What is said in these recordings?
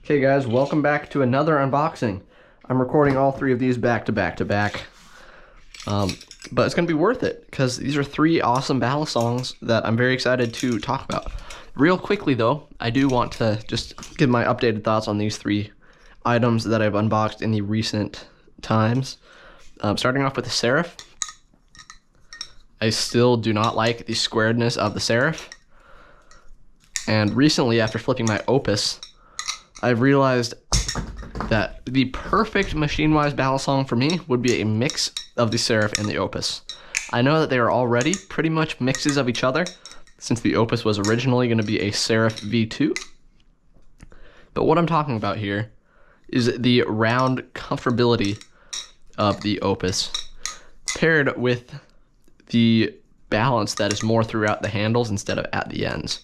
Okay guys, welcome back to another unboxing. I'm recording all three of these back to back to back. But it's going to be worth it because these are three awesome Balisongs that I'm very excited to talk about. Real quickly though, I do want to just give my updated thoughts on these three items that I've unboxed in the recent times. Starting off with the Seraph. I still do not like the squaredness of the Seraph. And recently, after flipping my Opus, I've realized that the perfect machine-wise Balisong for me would be a mix of the Seraph and the Opus. I know that they are already pretty much mixes of each other, since the Opus was originally going to be a Seraph V2. But what I'm talking about here is the round comfortability of the Opus, paired with the balance that is more throughout the handles instead of at the ends.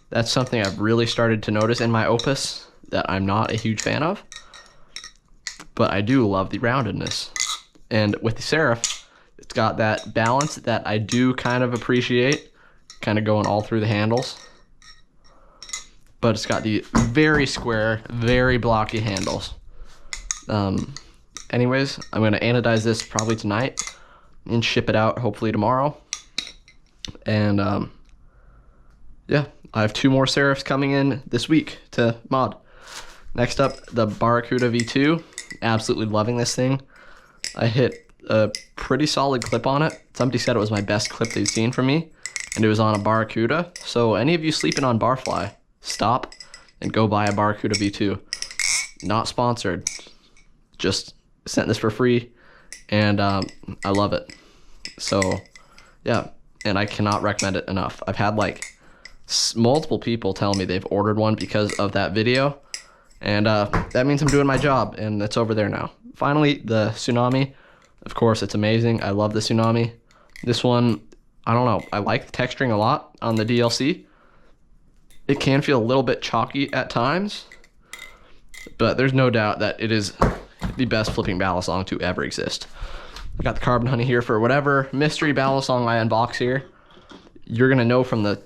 That's something I've really started to notice in my Opus that I'm not a huge fan of, but I do love the roundedness. And with the Seraph, it's got that balance that I do kind of appreciate, kind of going all through the handles. But it's got the very square, very blocky handles. Anyways, I'm going to anodize this probably tonight and ship it out hopefully tomorrow. And yeah, I have two more Seraphs coming in this week to mod. Next up, the Barracuda V2. Absolutely loving this thing. I hit a pretty solid clip on it. Somebody said it was my best clip they've seen from me, and it was on a Barracuda. So any of you sleeping on Barfly, stop and go buy a Barracuda V2. Not sponsored. Just sent this for free, and I love it. So yeah, and I cannot recommend it enough. I've had like multiple people tell me they've ordered one because of that video, and that means I'm doing my job, and it's over there now. Finally, the Tsunami. Of course, it's amazing. I love the Tsunami. This one, I don't know, I like the texturing a lot on the DLC. It can feel a little bit chalky at times, but there's no doubt that it is the best flipping Balisong to ever exist. I got the Carbon Honey here for whatever mystery Balisong I unbox here. You're gonna know from the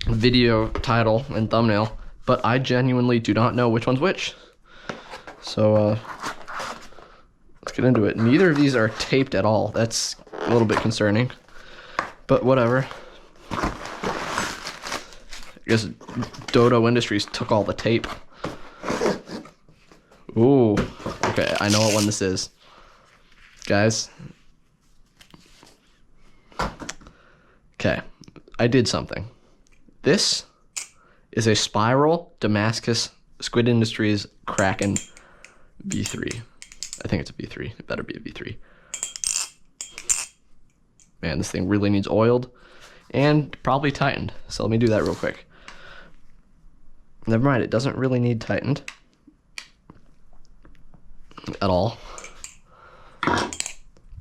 video title and thumbnail, but I genuinely do not know which one's which. So let's get into it. Neither of these are taped at all. That's a little bit concerning, but whatever. I guess Dodo Industries took all the tape. Ooh, okay, I know what one this is, guys. Okay, I did something. This is a Spiral Damascus Squid Industries Kraken V3. I think it's a V3. It better be a V3. Man, this thing really needs oiled and probably tightened. So let me do that real quick. Never mind, it doesn't really need tightened at all.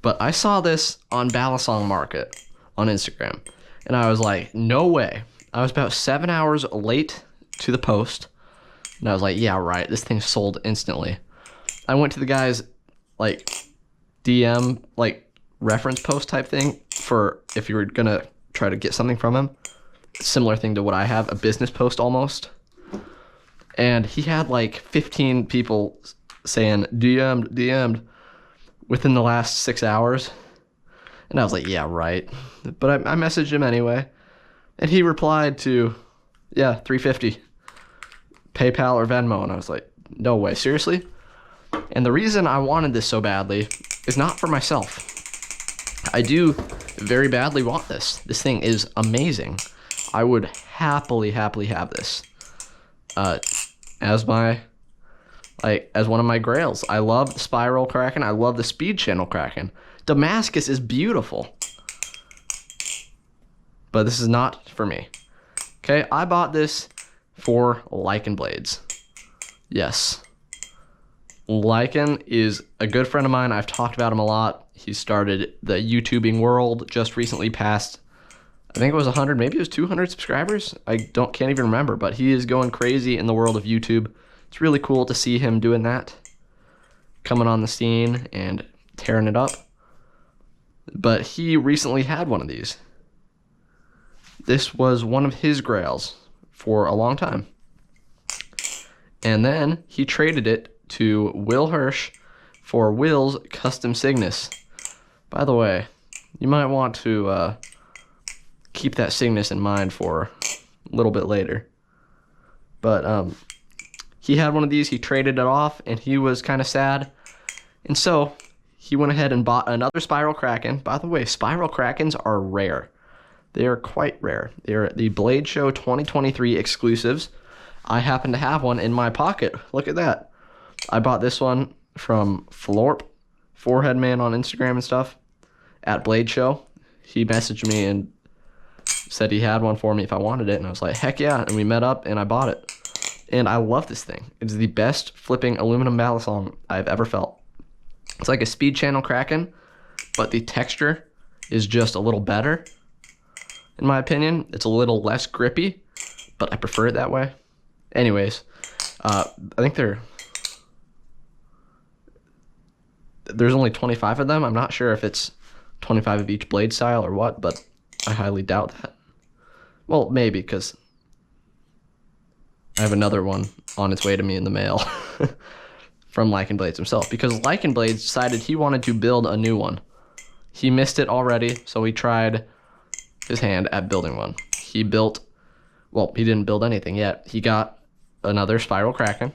But I saw this on Balisong Market on Instagram, and I was like, no way. I was about 7 hours late to the post, and I was like, yeah, right, this thing sold instantly. I went to the guy's like DM, like reference post type thing for if you were gonna try to get something from him. Similar thing to what I have, a business post almost. And he had like 15 people saying DM'd within the last 6 hours. And I was like, yeah, right. But I messaged him anyway. And he replied to, yeah, $350. PayPal or Venmo. And I was like, no way, seriously? And the reason I wanted this so badly is not for myself. I do very badly want this. This thing is amazing. I would happily have this as my, like, as one of my grails. I love the Spiral Kraken. I love the Speed Channel Kraken. Damascus is beautiful, but this is not for me. Okay, I bought this for Lycan blades. Yes, Lycan is a good friend of mine. I've talked about him a lot. He started the YouTubing world, just recently passed, I think it was 100, maybe it was 200 subscribers. Can't even remember, but he is going crazy in the world of YouTube. It's really cool to see him doing that, coming on the scene and tearing it up. But he recently had one of these. This was one of his grails for a long time. And then he traded it to Will Hirsch for Will's Custom Cygnus. By the way, you might want to keep that Cygnus in mind for a little bit later. But he had one of these, he traded it off, and he was kind of sad. And so he went ahead and bought another Spiral Kraken. By the way, Spiral Krakens are rare. They are quite rare. They're the Blade Show 2023 exclusives. I happen to have one in my pocket. Look at that. I bought this one from Florp, Forehead Man on Instagram and stuff, at Blade Show. He messaged me and said he had one for me if I wanted it, and I was like, heck yeah, and we met up and I bought it. And I love this thing. It's the best flipping aluminum Balisong I've ever felt. It's like a speed channel Kraken, but the texture is just a little better, in my opinion. It's a little less grippy, but I prefer it that way. Anyways, I think there's only 25 of them. I'm not sure if it's 25 of each blade style or what, but I highly doubt that. Well, maybe, because I have another one on its way to me in the mail from Lycan Blades himself, because Lycan Blades decided he wanted to build a new one. He missed it already, so he tried his hand at building one. He built, well, he didn't build anything yet. He got another Spiral Kraken,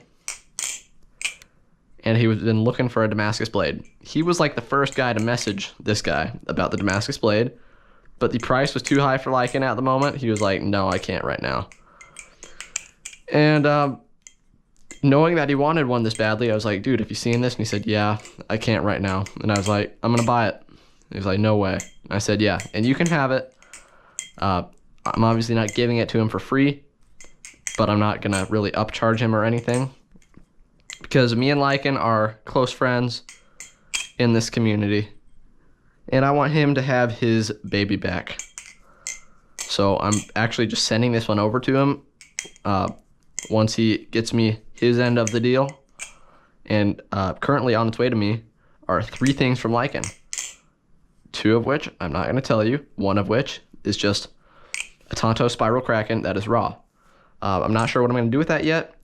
and he was been looking for a Damascus blade. He was like the first guy to message this guy about the Damascus blade, but the price was too high for Lycan at the moment. He was like, no, I can't right now. And knowing that he wanted one this badly, I was like, dude, have you seen this? And he said, yeah, I can't right now. And I was like, I'm gonna buy it. He was like, no way. And I said, yeah, and you can have it. I'm obviously not giving it to him for free, but I'm not gonna really upcharge him or anything, because me and Lycan are close friends in this community, and I want him to have his baby back. So I'm actually just sending this one over to him once he gets me his end of the deal. And currently on its way to me are 3 things from Lycan, 2 of which I'm not gonna tell you, 1 of which is just a Tonto Spiral Kraken that is raw. I'm not sure what I'm going to do with that yet.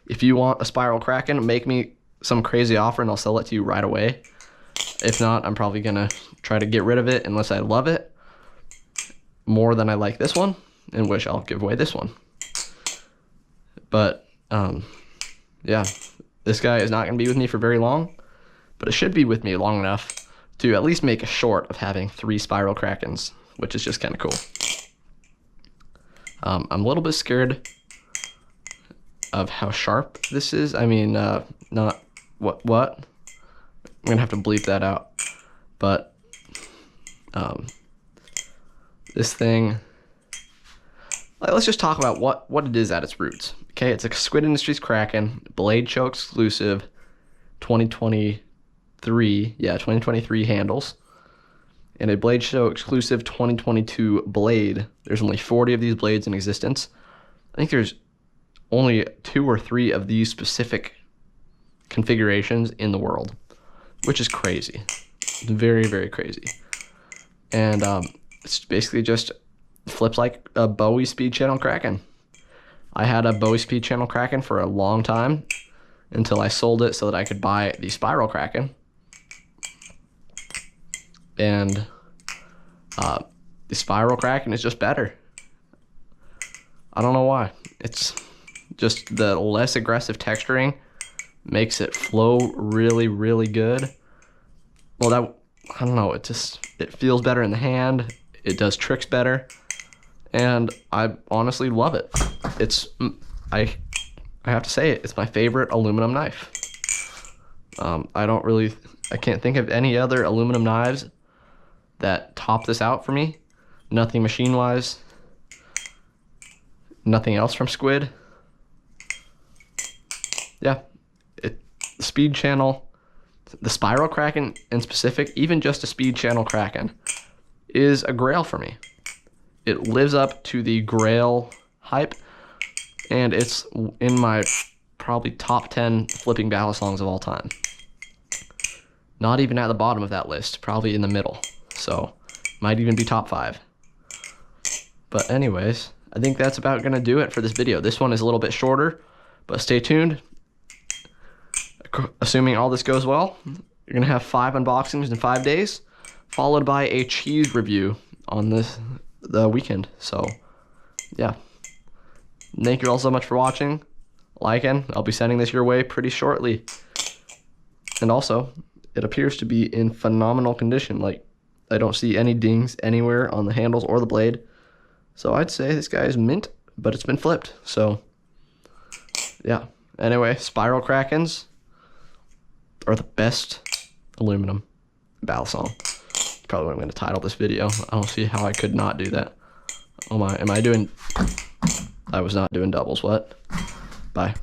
If you want a Spiral Kraken, make me some crazy offer and I'll sell it to you right away. If not, I'm probably going to try to get rid of it unless I love it more than I like this one, in which I'll give away this one. But, yeah, this guy is not going to be with me for very long, but it should be with me long enough to at least make a short of having 3 Spiral Krakens, which is just kind of cool. I'm a little bit scared of how sharp this is. I mean, not what? I'm gonna have to bleep that out. But this thing, let's just talk about what it is at its roots. Okay, it's a Squid Industries Kraken, Blade Show exclusive, 2023. Yeah, 2023 handles. And a Blade Show exclusive 2022 blade. There's only 40 of these blades in existence. I think there's only 2 or 3 of these specific configurations in the world, which is crazy. Very, very crazy. And it's basically just flips like a Bowie Speed Channel Kraken. I had a Bowie Speed Channel Kraken for a long time until I sold it so that I could buy the Spiral Kraken. And the Spiral Kraken is just better. I don't know why. It's just the less aggressive texturing makes it flow really, really good. Well, I don't know, it feels better in the hand. It does tricks better, and I honestly love it. I have to say it's my favorite aluminum knife. I can't think of any other aluminum knives that top this out for me. Nothing machine-wise. Nothing else from Squid. Yeah, Speed Channel, the Spiral Kraken in specific, even just a Speed Channel Kraken, is a grail for me. It lives up to the grail hype, and it's in my probably top 10 flipping Balisongs of all time. Not even at the bottom of that list, probably in the middle. So, might even be top 5. But anyways, I think that's about going to do it for this video. This one is a little bit shorter, but stay tuned. assuming all this goes well, you're going to have 5 unboxings in 5 days, followed by a cheese review on the weekend. So, yeah. Thank you all so much for watching, liking. I'll be sending this your way pretty shortly. And also, it appears to be in phenomenal condition. Like, I don't see any dings anywhere on the handles or the blade. So I'd say this guy is mint, but it's been flipped. So, yeah. Anyway, spiral Krakens are the best aluminum Balisong. Probably what I'm going to title this video. I don't see how I could not do that. Oh my, am I doing... I was not doing doubles, what? Bye.